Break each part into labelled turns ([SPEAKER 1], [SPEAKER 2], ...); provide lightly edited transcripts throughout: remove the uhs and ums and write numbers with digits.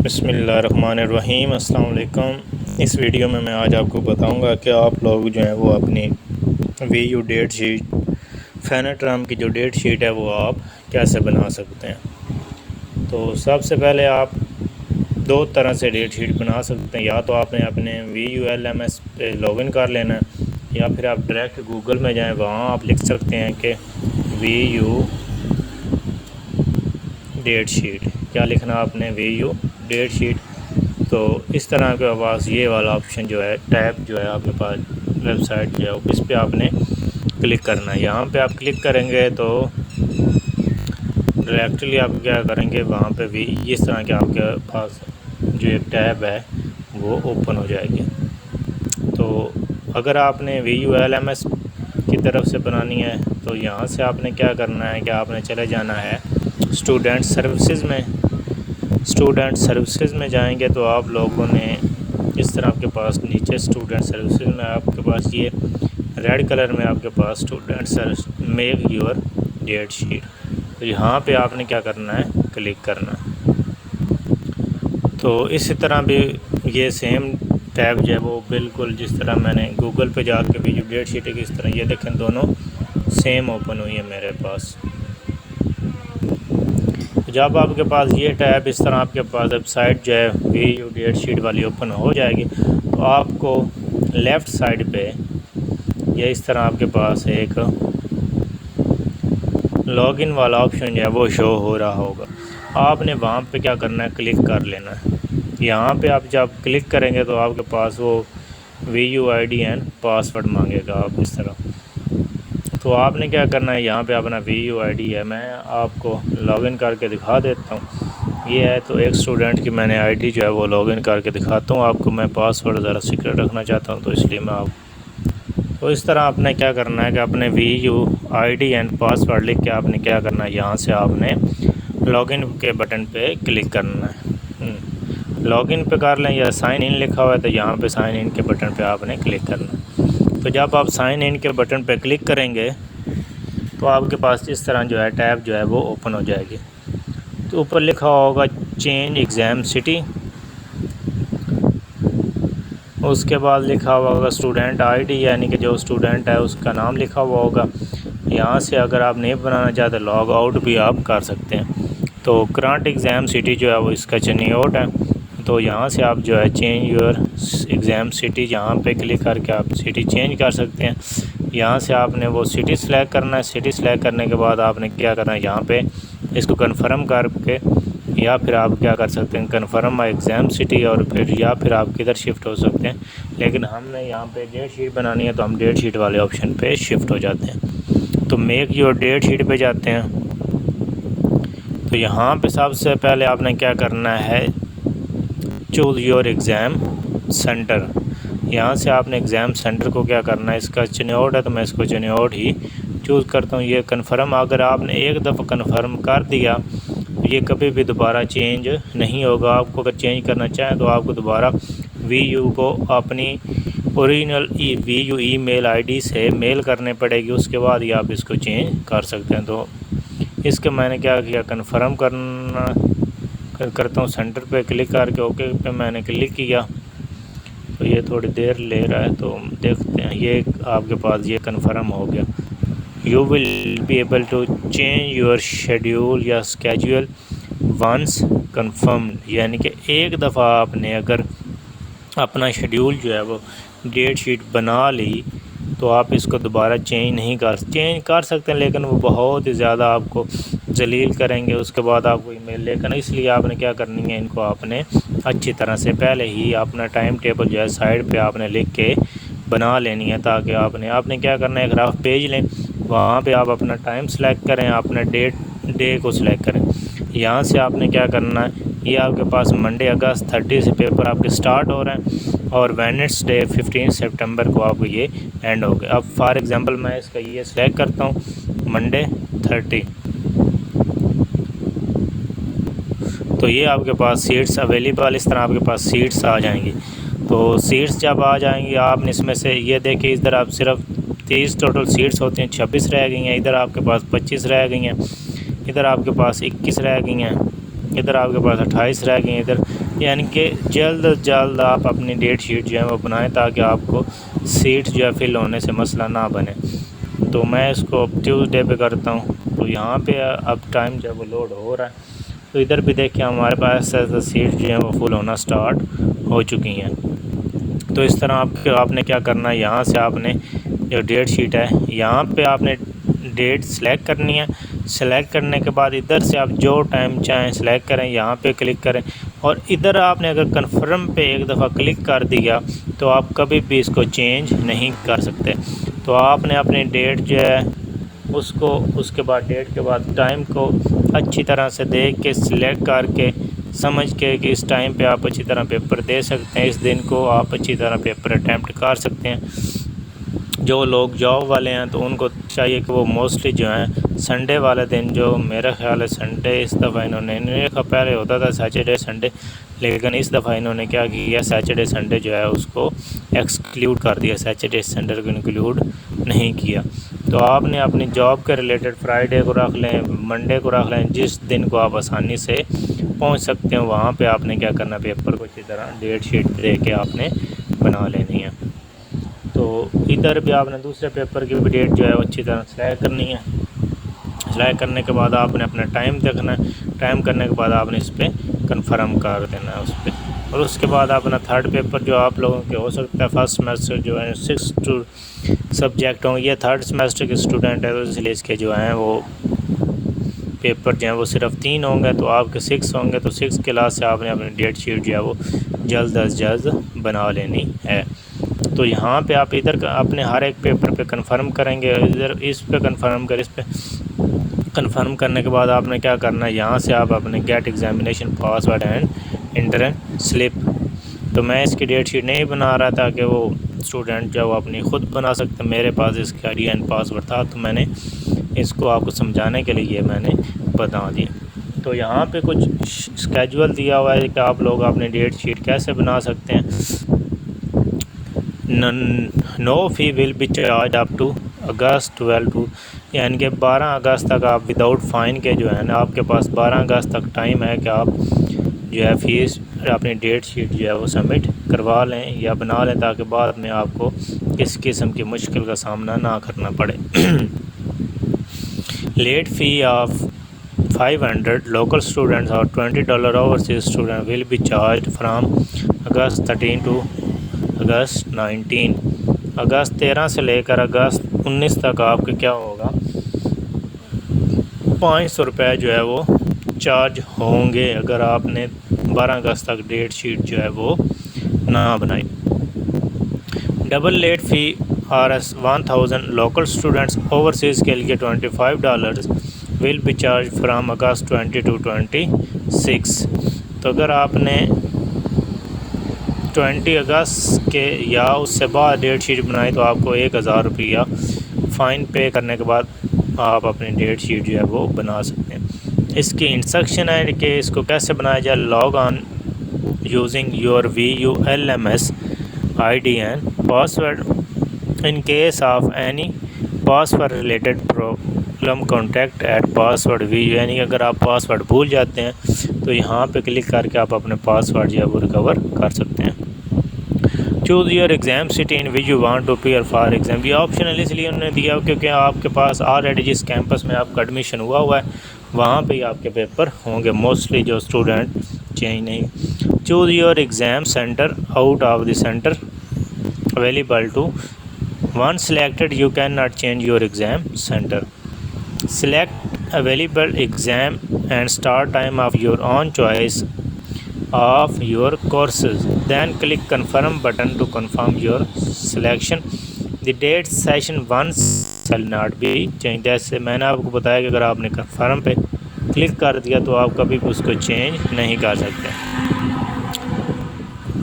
[SPEAKER 1] बिस्मिल्लाहिर्रहमानिर्रहीम। अस्सलाम वालेकुम। इस वीडियो में मैं आज आपको बताऊंगा कि आप लोग जो हैं वो अपनी VU date sheet final term की जो डेट शीट है वो आप कैसे बना सकते हैं। तो सबसे पहले आप दो तरह से डेट शीट बना सकते हैं। या तो आपने अपने VULMS पे लॉगिन कर लेना है, या फिर आप डायरेक्ट गूगल में जाएं, वहाँ आप लिख सकते हैं कि VU डेट शीट। क्या लिखना आपने? VU date sheet. तो इस तरह के पास ये वाला ऑप्शन जो है, टैब जो है आपके पास वेबसाइट जो है, इस पर आपने क्लिक करना है। यहाँ पे आप क्लिक करेंगे तो डायरेक्टली आप क्या करेंगे, वहाँ पे भी इस तरह के आपके पास जो एक टैब है वो ओपन हो जाएगी। तो अगर आपने VULMS की तरफ से बनानी है तो यहाँ से आपने क्या करना है कि आपने चले जाना है स्टूडेंट सर्विसेज में। स्टूडेंट सर्विसेज में जाएंगे तो आप लोगों ने इस तरह आपके पास नीचे स्टूडेंट सर्विसेज में आपके पास ये रेड कलर में आपके पास student service make your date sheet. तो यहाँ पे आपने क्या करना है, क्लिक करना। तो इसी तरह भी ये सेम टैब जो है वो बिल्कुल जिस तरह मैंने गूगल पे जाकर भी जो डेट शीट है इस तरह, ये देखें दोनों सेम ओपन हुई है मेरे पास। जब आपके पास ये टैब इस तरह आपके पास वेबसाइट जो है VU डेट शीट वाली ओपन हो जाएगी, तो आपको लेफ़्ट साइड पे ये इस तरह आपके पास एक लॉगिन वाला ऑप्शन जो है वो शो हो रहा होगा। आपने वहाँ पे क्या करना है, क्लिक कर लेना है। यहाँ पे आप जब क्लिक करेंगे तो आपके पास वो VU ID एंड पासवर्ड मांगेगा आप इस तरह। तो आपने क्या करना है, यहाँ पे अपना VU ID है, मैं आपको लॉगिन करके दिखा देता हूँ। ये है तो एक स्टूडेंट की मैंने ID जो है वो लॉगिन करके दिखाता हूँ आपको। मैं पासवर्ड ज़रा सीक्रेट रखना चाहता हूँ तो इसलिए मैं आप तो इस तरह आपने क्या करना है कि अपने VU ID एंड पासवर्ड लिख के आपने क्या करना है, यहाँ से आपने लॉगिन के बटन पे क्लिक करना है। लॉगिन पे कर लें या साइन इन लिखा हुआ है तो यहाँ पे साइन इन के बटन पे आपने क्लिक करना है। तो जब आप साइन इन के बटन पे क्लिक करेंगे तो आपके पास इस तरह जो है टैब जो है वो ओपन हो जाएगी। तो ऊपर लिखा होगा चेंज एग्ज़ाम सिटी, उसके बाद लिखा हुआ होगा स्टूडेंट ID, यानी कि जो स्टूडेंट है उसका नाम लिखा हुआ होगा। यहाँ से अगर आप नहीं बनाना चाहते लॉग आउट भी आप कर सकते हैं। तो करंट एग्ज़ाम सिटी जो है वो इसका चेन्नई है। तो यहाँ से आप जो है चेंज योर एग्ज़ाम सिटी, यहाँ पे क्लिक करके आप सिटी चेंज कर सकते हैं। यहाँ से आपने वो सिटी सेलेक्ट करना है। सिटी सेलेक्ट करने के बाद आपने क्या करना है, यहाँ पे इसको कन्फर्म करके या फिर आप क्या कर सकते हैं, कन्फर्म एग्ज़ाम सिटी, और फिर या फिर आप किधर शिफ्ट हो सकते हैं। लेकिन हमने यहाँ पे डेट शीट बनानी है तो हम डेट शीट वाले ऑप्शन पे शिफ्ट हो जाते हैं। तो मेक योर डेट शीट पे जाते हैं। तो यहाँ पे सबसे पहले आपने क्या करना है, चूज़ योर एग्ज़ाम सेंटर। यहाँ से आपने एग्ज़ाम सेंटर को क्या करना है, इसका चेन्नई है तो मैं इसको चेन्नई ही चूज़ करता हूँ। ये कन्फर्म, अगर आपने एक दफ़ा कन्फर्म कर दिया ये कभी भी दोबारा चेंज नहीं होगा। आपको अगर चेंज करना चाहें तो आपको दोबारा VU को अपनी ओरिजिनल VU ईमेल ID से मेल करने पड़ेगी, उसके बाद ही आप इसको चेंज कर सकते हैं। तो इसके मैंने क्या किया, कन्फर्म करता हूँ, सेंटर पे क्लिक करके ओके पे मैंने क्लिक किया। तो ये थोड़ी देर ले रहा है तो देखते हैं। ये आपके पास ये कन्फर्म हो गया। You will be able to change your schedule या स्केड्यूल वंस कन्फर्म्ड, यानी कि एक दफ़ा आपने अगर अपना शेड्यूल जो है वो डेट शीट बना ली तो आप इसको दोबारा चेंज कर सकते हैं, लेकिन वो बहुत ही ज़्यादा आपको जलील करेंगे। उसके बाद आपको ईमेल लेकर, इसलिए आपने क्या करनी है, इनको आपने अच्छी तरह से पहले ही अपना टाइम टेबल जो है साइड पे आपने लिख के बना लेनी है, ताकि आपने क्या करना है, एक रफ पेज लें, वहाँ पे आप अपना टाइम सेलेक्ट करें, अपना डे को सिलेक्ट करें। यहाँ से आपने क्या करना है, ये आपके पास मंडे अगस्त 30 से पेपर आपके स्टार्ट हो रहे हैं और वेडनेसडे 15 सितंबर को आपको ये एंड हो गए। अब फॉर एग्ज़ाम्पल मैं इसका ये सिलेक्ट करता हूँ मंडे 30। तो ये आपके पास सीट्स अवेलेबल, इस तरह आपके पास सीट्स आ जाएंगी। तो सीट्स जब आ जाएंगी आपने इसमें से ये देखिए, इधर आप सिर्फ 30 टोटल सीट्स होती हैं, 26 रह गई हैं। इधर आपके पास 25 रह गई हैं, इधर आपके पास 21 रह गई हैं, इधर आपके पास 28 रह गई हैं। इधर यानी कि जल्द अज जल्द आप अपनी डेट शीट जो है वो बनाएं ताकि आपको सीट जो है फिल होने से मसला ना बने। तो मैं इसको अब ट्यूसडे पे करता हूँ। तो यहाँ पे अब टाइम जो है वो लोड हो रहा है। तो इधर भी देखिए हमारे पास सीट जो है वो फुल होना स्टार्ट हो चुकी हैं। तो इस तरह आपने क्या करना है, यहाँ से आपने जो डेट शीट है यहाँ पे आपने डेट सेलेक्ट करनी है। सेलेक्ट करने के बाद इधर से आप जो टाइम चाहें सेलेक्ट करें, यहाँ पे क्लिक करें और इधर आपने अगर कन्फर्म पे एक दफ़ा क्लिक कर दिया तो आप कभी भी इसको चेंज नहीं कर सकते। तो आपने अपनी डेट जो है उसको उसके बाद डेट के बाद टाइम को अच्छी तरह से देख के सिलेक्ट करके समझ के कि इस टाइम पे आप अच्छी तरह पेपर दे सकते हैं, इस दिन को आप अच्छी तरह पेपर अटैम्प्ट कर सकते हैं। जो लोग जॉब वाले हैं तो उनको चाहिए कि वो मोस्टली जो है संडे वाले दिन, जो मेरा ख्याल है संडे इस दफ़ा इन्होंने पहले होता था सैटरडे संडे, लेकिन इस दफ़ा इन्होंने क्या किया सैटरडे संडे जो है उसको एक्सक्लूड कर दिया, सैटरडे संडे को इंक्लूड नहीं किया। तो आपने अपनी जॉब के रिलेटेड फ्राइडे को रख लें, मंडे को रख लें, जिस दिन को आप आसानी से पहुंच सकते हैं वहाँ पे आपने क्या करना, पेपर को अच्छी तरह डेट शीट दे के आपने बना लेनी है। तो इधर भी आपने दूसरे पेपर की भी डेट जो है अच्छी तरह सेलेक्ट करनी है। सेलेक्ट करने के बाद आपने अपना टाइम देखना है, टाइम करने के बाद आपने इस पर कन्फर्म कर देना है उस पर। और उसके बाद अपना थर्ड पेपर जो आप लोगों के हो सकता है फर्स्ट सेमेस्टर जो है 6 सब्जेक्ट होंगे, ये थर्ड सेमेस्टर के स्टूडेंट है तो इसलिए इसके जो हैं वो पेपर जो है वो सिर्फ 3 होंगे, तो आपके 6 होंगे। तो 6 क्लास से आपने अपनी डेट शीट जो है वो जल्द अज जल्द बना लेनी है। तो यहाँ पे आप इधर अपने हर एक पेपर पे कंफर्म करेंगे, इधर इस पे कंफर्म कर, इस पे कंफर्म करने के बाद आपने क्या करना है, यहाँ से आप अपने get examination password and entrance slip. तो मैं इसकी डेट शीट नहीं बना रहा था कि वो स्टूडेंट जो वो अपनी ख़ुद बना सकते, मेरे पास इसका आईडी एंड पासवर्ड था तो मैंने इसको आपको समझाने के लिए मैंने बता दिया। तो यहाँ पे कुछ स्केजुअल दिया हुआ है कि आप लोग अपनी डेट शीट कैसे बना सकते हैं। No fee will be charge up to August 12 to, यानी कि 12 अगस्त तक आप विदाउट फ़ाइन के जो है ना, आपके पास 12 अगस्त तक टाइम है कि आप जो है फीस अपनी डेट शीट जो है वो सबमिट करवा लें या बना लें ताकि बाद में आपको किसी किस्म की मुश्किल का सामना ना करना पड़े। Late fee of 500 local students और $20 overseas student will be charge from August 13 to August 19। अगस्त 13 से लेकर अगस्त 19 तक आपके क्या होगा, 500 रुपये जो है वो चार्ज होंगे अगर आपने 12 अगस्त तक डेट शीट जो है वो ना बनाई। Double late fee RS 1000 local students overseas के लिए $25 will be charge from August 20 to 26। तो अगर आपने 20 अगस्त के या उससे बाद डेट शीट बनाई तो आपको 1000 रुपया फ़ाइन पे करने के बाद आप अपनी डेट शीट जो है वो बना सकते हैं। इसकी इंस्ट्रक्शन है कि इसको कैसे बनाया जाए। Log on using your VULMS ID and password in case of any password related problem contact at password VU, यानी अगर आप पासवर्ड भूल जाते हैं तो यहाँ पे क्लिक करके आप अपने पासवर्ड जो है वो रिकवर कर सकते हैं। Choose your exam city in which you want to appear for exam, ये ऑप्शनल इसलिए उन्होंने दिया क्योंकि आपके पास ऑलरेडी जिस कैंपस में आपका एडमिशन हुआ है वहाँ पे ही आपके पेपर होंगे, मोस्टली जो स्टूडेंट चेंज नहीं। Choose your exam centre out of the centre available to one selected you can not change your exam centre. Select available exam and start time of your on choice of your courses, then click confirm button to confirm your selection. The date session 1 shall not be changed। जैसे मैंने आपको बताया कि अगर आपने confirm पे click कर दिया तो आप कभी भी उसको चेंज नहीं कर सकते।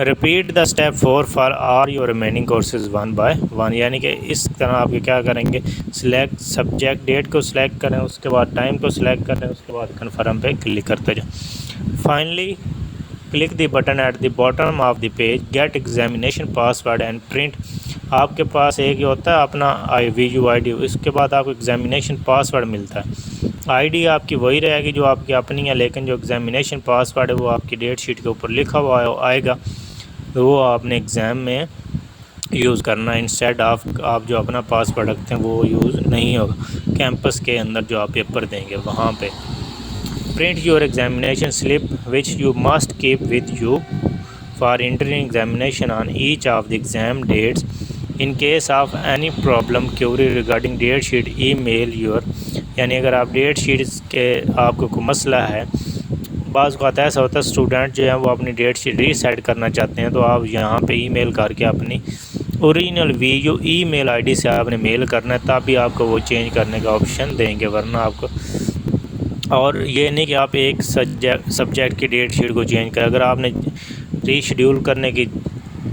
[SPEAKER 1] Repeat the step 4 for all your remaining courses 1 by 1, यानी कि इस तरह आप क्या करेंगे, सिलेक्ट सब्जेक्ट डेट को सिलेक्ट करें, उसके बाद टाइम को सिलेक्ट करें, उसके बाद कन्फर्म पे क्लिक करते जाएं। Finally click the button at the bottom of the page, get examination password and print आपके पास एक ही होता है अपना VUID, इसके बाद आपको एग्ज़ामिनेशन पासवर्ड मिलता है। आईडी आपकी वही रहेगी जो आपकी अपनी है, लेकिन जो एग्ज़ामिनेशन पासवर्ड है वो आपकी डेट शीट के ऊपर लिखा हुआ आएगा, तो वो आपने एग्ज़ाम में यूज़ करना है। इंस्टेड आप जो अपना पासवर्ड रखते हैं वो यूज़ नहीं होगा। कैंपस के अंदर जो आप पेपर देंगे वहाँ पे print your examination slip which you must keep with you for entering examination on each of the exam dates. In case of any problem query regarding date sheet, email your, यानी अगर आप date sheet के आपको कोई मसला है, बाज़ वक़्त ऐसा होता है स्टूडेंट जो है वो अपनी डेट शीट रीसेट करना चाहते हैं, तो आप यहाँ पे ईमेल करके अपनी ओरिजिनल वीडियो ईमेल आईडी से आपने मेल करना है, तभी आपको वो चेंज करने का ऑप्शन देंगे, वरना आपको। और ये नहीं कि आप एक सब्जेक्ट की डेट शीट को चेंज करें। अगर आपने रीशेड्यूल करने की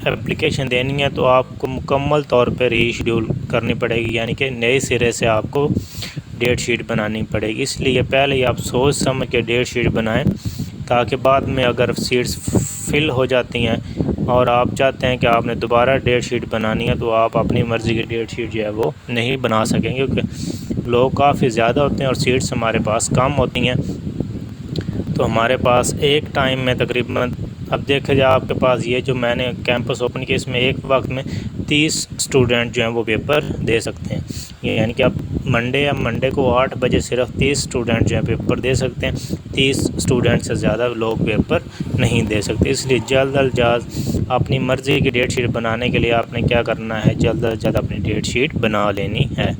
[SPEAKER 1] एप्लीकेशन देनी है तो आपको मुकम्मल तौर पर रीशेड्यूल करनी पड़ेगी, यानी कि नए सिरे से आपको डेट शीट बनानी पड़ेगी। इसलिए पहले ही आप सोच समझ के डेट शीट बनाएं, ताकि बाद में अगर सीट्स फिल हो जाती हैं और आप चाहते हैं कि आपने दोबारा डेट शीट बनानी है, तो आप अपनी मर्ज़ी की डेट शीट जो है वो नहीं बना सकेंगे, क्योंकि लोग काफ़ी ज़्यादा होते हैं और सीट्स हमारे पास कम होती हैं। तो हमारे पास एक टाइम में तकरीबन, अब देखा जाए आपके पास ये जो मैंने कैंपस ओपन किया, इसमें एक वक्त में 30 स्टूडेंट जो हैं वो पेपर दे सकते हैं। यानी कि अब मंडे को 8 बजे सिर्फ 30 स्टूडेंट जो हैं पेपर दे सकते हैं। 30 स्टूडेंट से ज़्यादा लोग पेपर नहीं दे सकते। इसलिए जल्द अज जल्द अपनी मर्ज़ी की डेट शीट बनाने के लिए आपने क्या करना है, जल्द अज जल्द अपनी डेट शीट बना लेनी है।